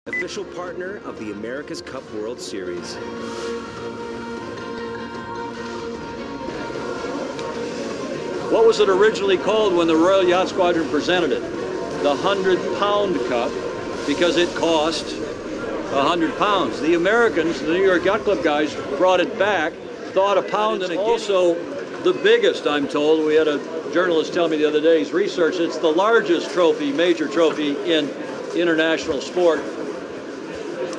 official partner of the America's Cup World Series. What was it originally called when the Royal Yacht Squadron presented it? The 100-pound cup, because it cost 100 pounds. The Americans, the New York Yacht Club guys, brought it back, thought a pound and also the biggest, I'm told. We had a journalist tell me the other day, he's researched, it's the largest trophy, major trophy in international sport.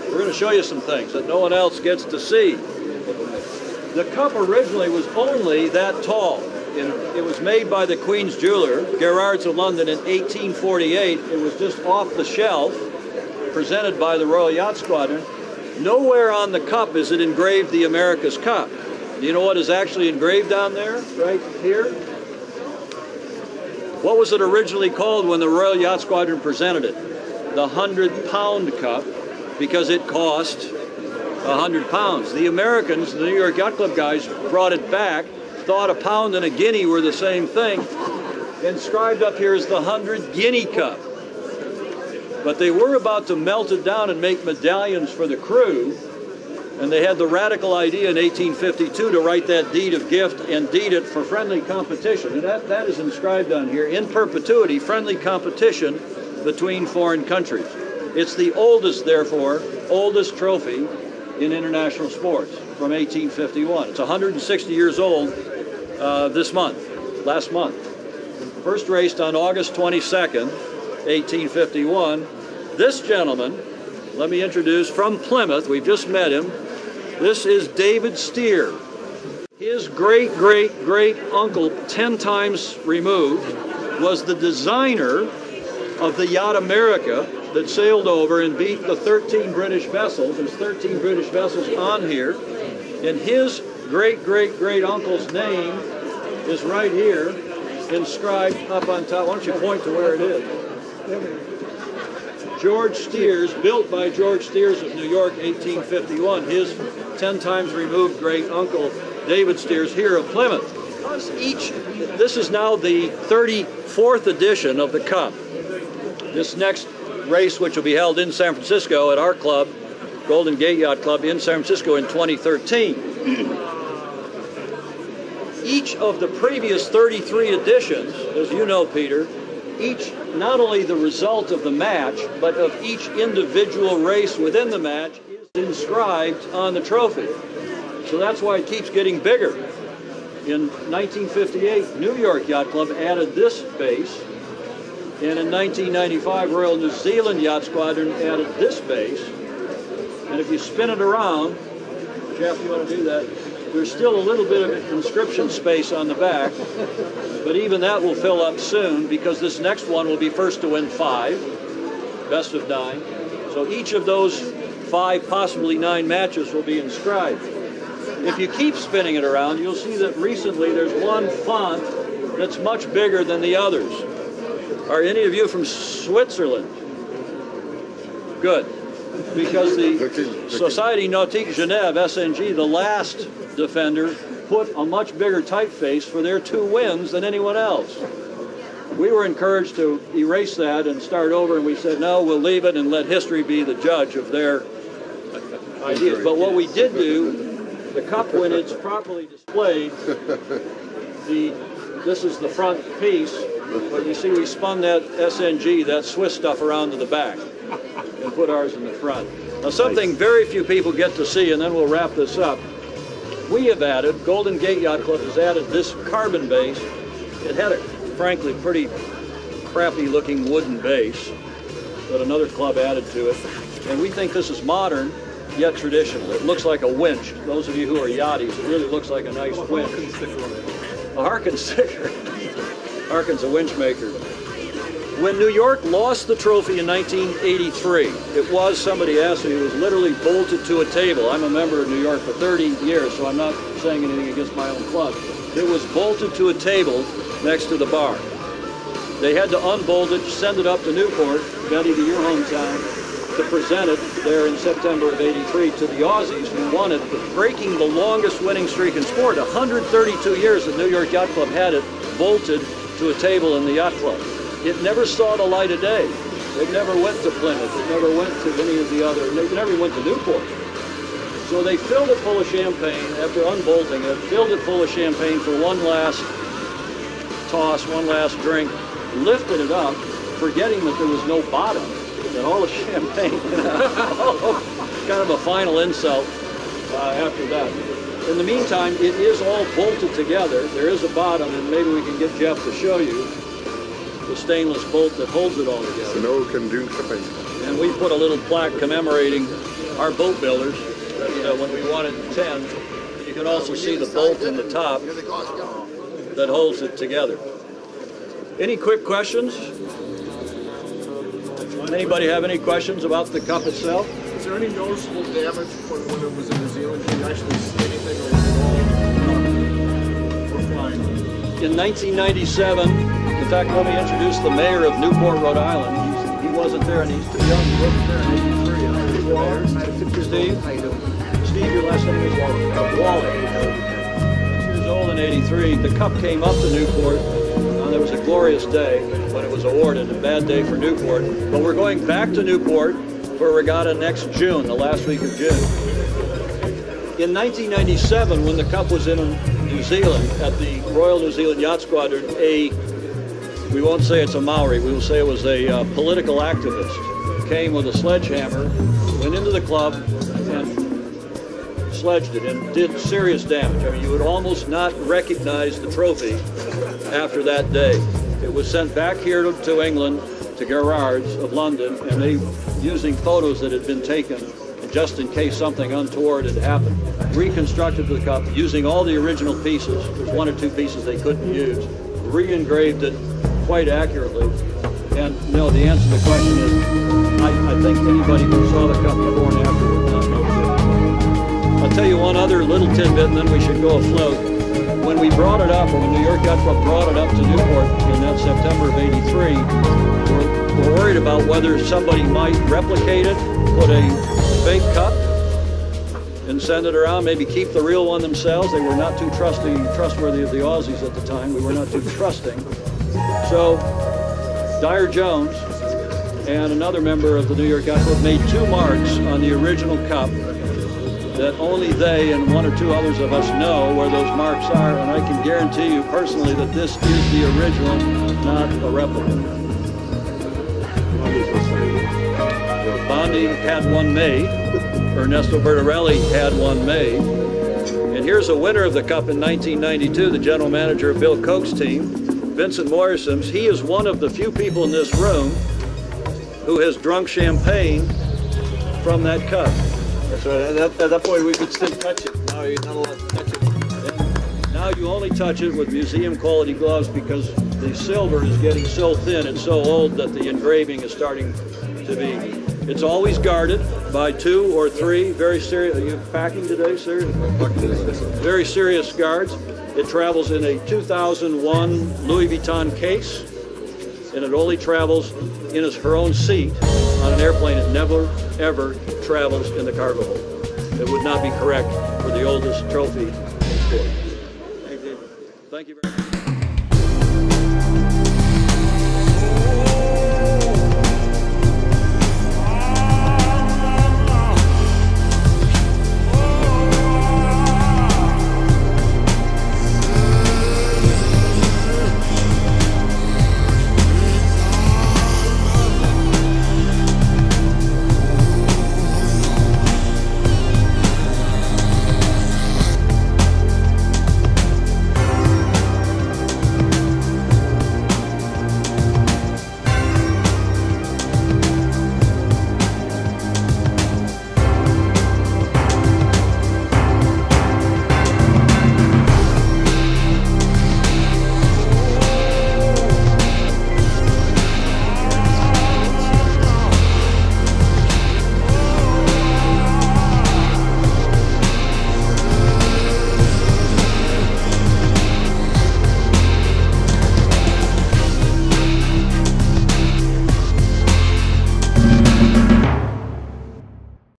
We're going to show you some things that no one else gets to see. The cup originally was only that tall. It was made by the Queen's jeweler, Gerrard's of London, in 1848. It was just off the shelf, presented by the Royal Yacht Squadron. Nowhere on the cup is it engraved the America's Cup. Do you know what is actually engraved down there, right here? What was it originally called when the Royal Yacht Squadron presented it? The 100-pound cup, because it cost 100 pounds. The Americans, the New York Yacht Club guys, brought it back, thought a pound and a guinea were the same thing. Inscribed up here is the 100 guinea cup. But they were about to melt it down and make medallions for the crew, and they had the radical idea in 1852 to write that deed of gift and deed it for friendly competition. And that is inscribed on here, in perpetuity, friendly competition between foreign countries. It's the oldest, therefore, oldest trophy in international sports from 1851. It's 160 years old last month. First raced on August 22nd, 1851. This gentleman, let me introduce, from Plymouth, we've just met him. This is David Steer. His great-great-great-uncle, 10 times removed, was the designer of the yacht America that sailed over and beat the 13 British vessels. There's 13 British vessels on here. And his great-great-great-uncle's name is right here, inscribed up on top. Why don't you point to where it is? George Steers, built by George Steers of New York, 1851. His 10 times removed great-uncle, David Steers, here of Plymouth. This is now the 34th edition of the Cup. This next race, which will be held in San Francisco at our club, Golden Gate Yacht Club in San Francisco in 2013. Each of the previous 33 editions, as you know, Peter, each, not only the result of the match, but of each individual race within the match is inscribed on the trophy. So that's why it keeps getting bigger. In 1958, New York Yacht Club added this base, and in 1995, Royal New Zealand Yacht Squadron added this base. And if you spin it around, Jeff, you want to do that? There's still a little bit of inscription space on the back, but even that will fill up soon because this next one will be first to win 5, best of 9. So each of those 5, possibly 9 matches will be inscribed. If you keep spinning it around, you'll see that recently there's one font that's much bigger than the others. Are any of you from Switzerland? Good. Because the Société Nautique Genève, SNG, the last defender, put a much bigger typeface for their 2 wins than anyone else. We were encouraged to erase that and start over, and we said, no, we'll leave it and let history be the judge of their ideas. But what we did do, the cup, when it's properly displayed, this is the front piece, but you see we spun that SNG, that Swiss stuff, around to the back and put ours in the front. Now, something very few people get to see, and then we'll wrap this up. We have added, Golden Gate Yacht Club has added this carbon base. It had a, frankly, pretty crappy looking wooden base, but another club added to it. And we think this is modern, yet traditional. It looks like a winch. Those of you who are yachties, it really looks like a nice winch. A Harkin sticker. Harkin's a winch maker. When New York lost the trophy in 1983, it was, somebody asked me, it was literally bolted to a table. I'm a member of New York for 30 years, so I'm not saying anything against my own club. It was bolted to a table next to the bar. They had to unbolt it, send it up to Newport, Betty, to your hometown, to present it there in September of '83 to the Aussies, who won it, breaking the longest winning streak in sport. 132 years the New York Yacht Club had it bolted to a table in the yacht club. It never saw the light of day. They never went to Plymouth. They never went to any of the other. They never went to Newport. So they filled it full of champagne after unbolting it. Filled it full of champagne for one last toss, one last drink. Lifted it up, forgetting that there was no bottom. And all the champagne. Kind of a final insult after that. In the meantime, it is all bolted together. There is a bottom, and maybe we can get Jeff to show you the stainless bolt that holds it all together. So no one can drink champagne. And we put a little plaque commemorating our boat builders, you know, when we wanted 10. You can also see the bolt in the top that holds it together. Any quick questions? Anybody have any questions about the cup itself? Is there any noticeable damage when it was in New Zealand? Can you actually see anything or fine? In 1997, in fact, let me introduce the mayor of Newport, Rhode Island. He wasn't there, and he's too young. He wasn't there in 83. Steve? Steve, your last name is Wally. 6 years old in 83. The cup came up to Newport. There was a glorious day when it was awarded, a bad day for Newport. But we're going back to Newport for a regatta next June, the last week of June. In 1997, when the cup was in New Zealand at the Royal New Zealand Yacht Squadron, we won't say it's a Maori, we will say it was a political activist, came with a sledgehammer, went into the club and sledged it and did serious damage. I mean, you would almost not recognize the trophy after that day. It was sent back here to England, to Garrard's of London, and they, using photos that had been taken, just in case something untoward had happened, reconstructed the cup using all the original pieces. There's one or two pieces they couldn't use. Re-engraved it quite accurately. And no, the answer to the question is, I think anybody who saw the cup before and after would not know it. I'll tell you one other little tidbit, and then we should go afloat. When we brought it up, or when New York Yacht Club brought it up to Newport in that September of '83, we're worried about whether somebody might replicate it, put a fake cup, and send it around, maybe keep the real one themselves. They were not too trustworthy of the Aussies at the time. We were not too trusting. So Dyer Jones and another member of the New York Yacht Club made 2 marks on the original cup that only they and 1 or 2 others of us know where those marks are, and I can guarantee you personally that this is the original, not a replica. Bondi had one made. Ernesto Bertarelli had one made. And here's a winner of the cup in 1992, the general manager of Bill Koch's team, Vincent Morrisons. He is one of the few people in this room who has drunk champagne from that cup. That's right. At that point, we could still touch it. Now you're not allowed to touch it. And now you only touch it with museum quality gloves because the silver is getting so thin and so old that the engraving is starting to be. It's always guarded by 2 or 3 very serious. Are you packing today, sir? Very serious guards. It travels in a 2001 Louis Vuitton case, and it only travels in her own seat on an airplane. It never, ever travels in the cargo hold. It would not be correct for the oldest trophy in sport. Thank you very much.